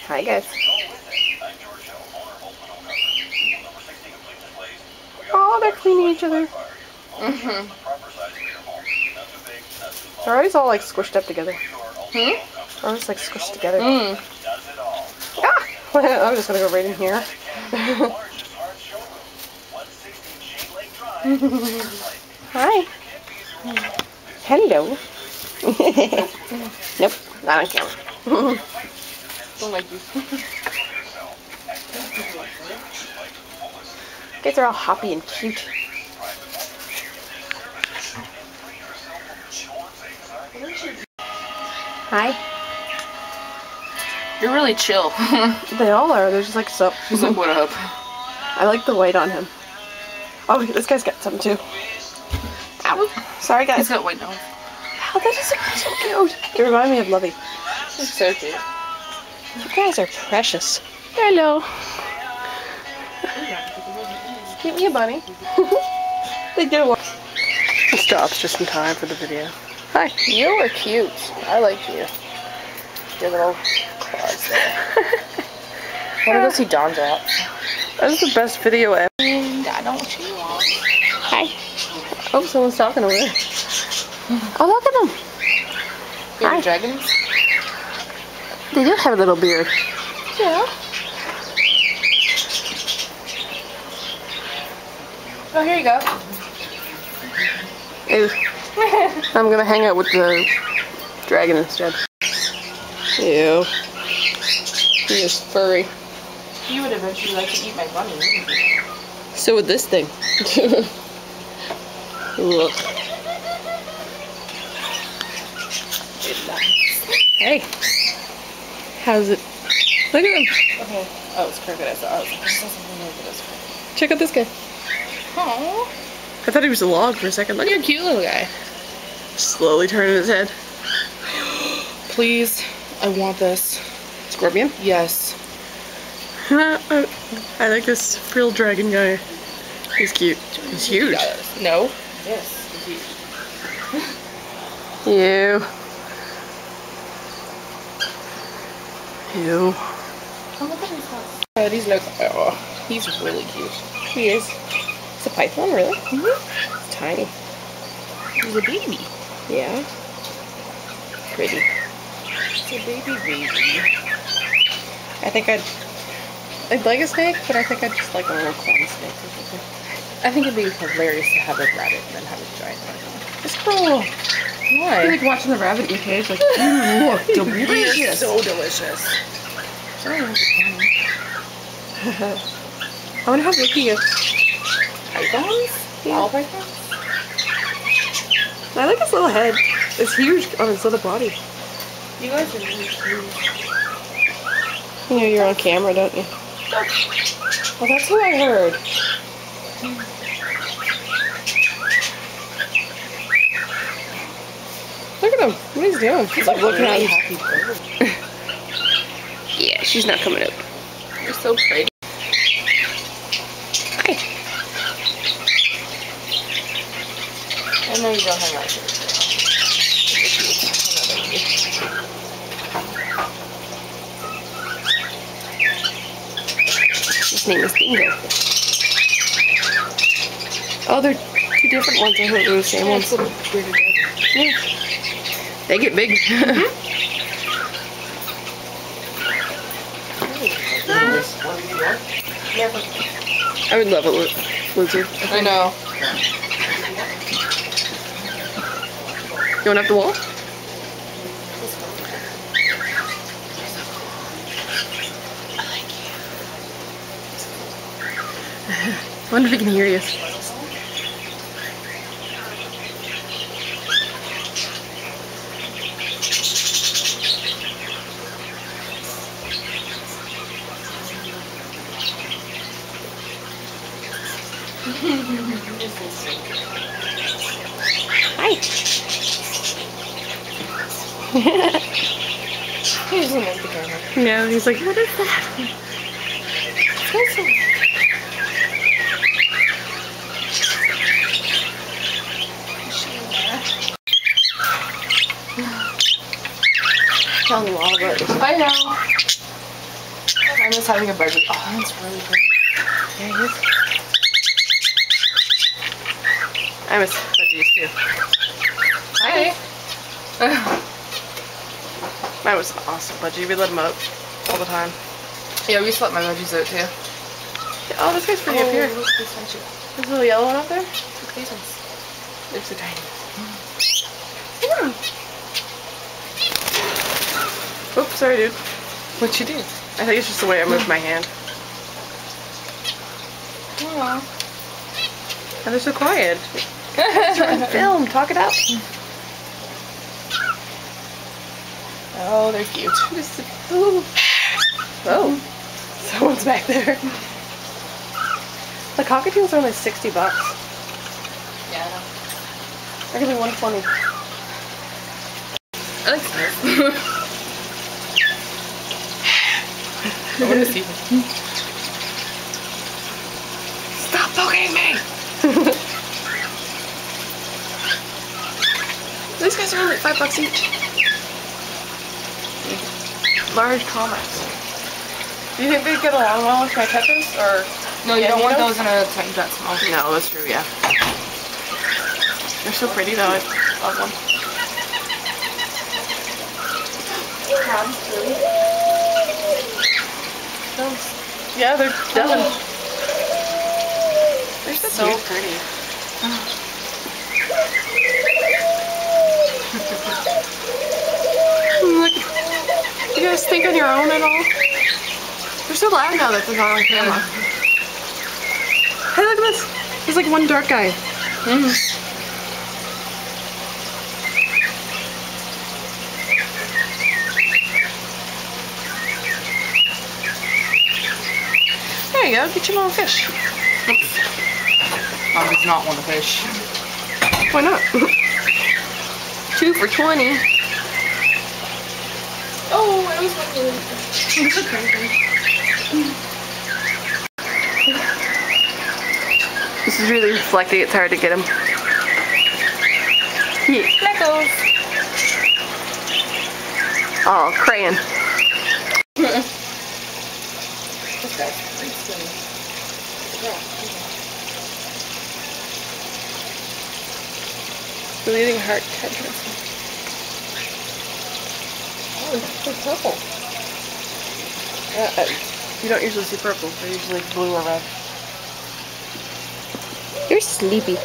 Hi guys. Oh, they're cleaning each other. They're always all like squished up together. They're always like squished together. Ah! I'm just gonna go right in here. Hi. Hello. Nope, not on camera. Don't like you. You guys are all hoppy and cute. Hi. You're really chill. They all are. They're just like so. She's like, what up? I like the white on him. Oh, this guy's got something too. Ow. Sorry, guys. He's got white nose. Oh, that is so cute. It reminded me of Lovey. He's so cute. You guys are precious. Hello. Give me a bunny. They do. It stops just in time for the video. Hi. You are cute. I like you. Your little claws there. I want to go see Don's out. That is the best video ever. I don't you want. Hi. Oh, someone's talking over there. Oh, look at them. You have dragons? They do have a little beard. Yeah. Oh, here you go. Ew. I'm gonna hang out with the dragon instead. Ew. He is furry. You would eventually like to eat my bunny, wouldn't you? So would this thing. Look. Hey. How's it? Look at him. Okay. Oh, it's crooked. I saw it. Check out this guy. Aww. I thought he was a log for a second. Look You're at a cute little guy. him. Slowly turning his head. Please, I want this. Scorpion? Yes. I like this frill dragon guy. He's cute. He's huge. No. Yes. He's huge. Ew. Ew. Oh, look at his house. Oh, these look. Oh, he's really cute. He is. It's a python, really? It's tiny. He's a baby. Yeah. Pretty. It's a baby. I think I'd like a snake, but I think I'd just like a little corn snake or something. I think it'd be hilarious to have a rabbit and then have a giant python. It's cool. Why? I like watching the rabbit in your cage, like, you look delicious. So delicious. I wonder how big he is. Pythons? Yeah. All pythons? I like his little head. It's huge on his little body. You guys are really cute. You know you're on camera, don't you? Well, that's what I heard. Look at him. What he's doing? He's like looking at happy bird. Yeah, she's not coming out. You're so pretty. Hi. I know you don't have my favorite. His name is Bingo. Oh, they're two different ones. I heard they were the same ones. Yeah. They get big. I would love a lizard. I know. You want up the wall? I wonder if he can hear you. Hi. He doesn't like the camera. No, he's like, what is that? Tell them all about this. I know. I miss having a budgie. Oh, that's really good. Yeah, he is. I miss veggies too. Hi. Mine was an awesome budgie. We let him out all the time. Yeah, we used to let my veggies out too. Oh, this guy's pretty up here. Look at this veggie. There's a little yellow one up there. Look at these ones. They're so tiny. Oops, sorry, dude. What'd you do? I think it's just the way I moved my hand. Aww. And they're so quiet. Film, talk it up. Oh, they're cute. Oh, someone's back there. The cockatiels are only $60. Yeah, I know. They're gonna be $120. I like this. I want to see them. Stop poking me! These guys are only $5 each. Large comics. Do you think they get along well with my tetras, or? No, you don't want those in a tiny that small. No, that's true. Yeah. They're so pretty though. I love them. Yeah, they're done. They're so pretty. Look, you guys think on your own at all? They're so loud now that they're not on camera. Hey, look at this. There's like one dark guy. There you go. Get your little fish. Mom does not want a fish. Why not? 2 for $20. Oh, I was wondering. This is really reflecting. It's hard to get him. Yeah. Legos. Oh, crayon. Bleeding heart tetras. Oh, it's purple. You don't usually see purple. They're usually blue or red. You're sleepy.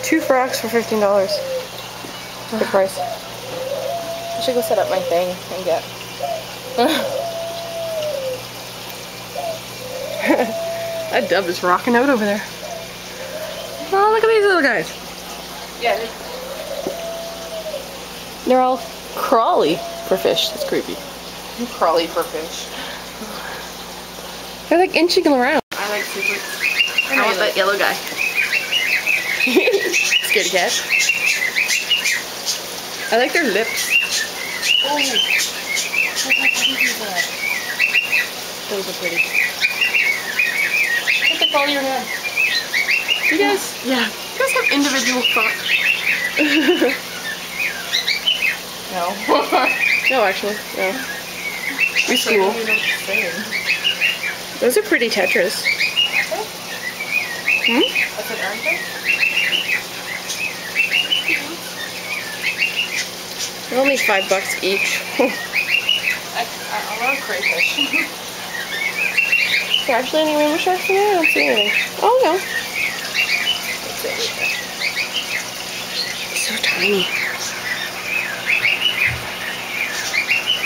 2 frocks for $15. Good price. I should go set up my thing and get. That dove is rocking out over there. Oh, look at these little guys. Yeah. They're all crawly for fish. That's creepy. Crawly for fish. They're like inching around. I like super. I want that yellow guy. Scaredy cat. I like their lips. Oh. Those are pretty. Look at all your hand. You guys, yeah. You guys have individual thoughts. No. No, actually, no. You're cool. Those are pretty tetras. Hmm? That's an orange thing? They're only $5 each. I want a crayfish. Is there actually any rainbow sharks in there? I don't see anything. Oh no. So tiny.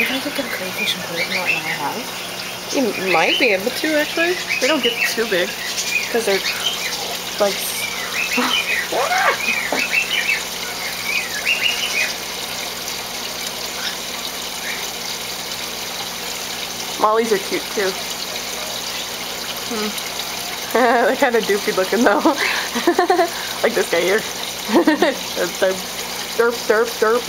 If I could get a crayfish and put it in what I have. You might be able to actually. They don't get too big because they're like. Mollies are cute too. They're kind of doofy looking though. Like this guy here. Derp, derp, derp.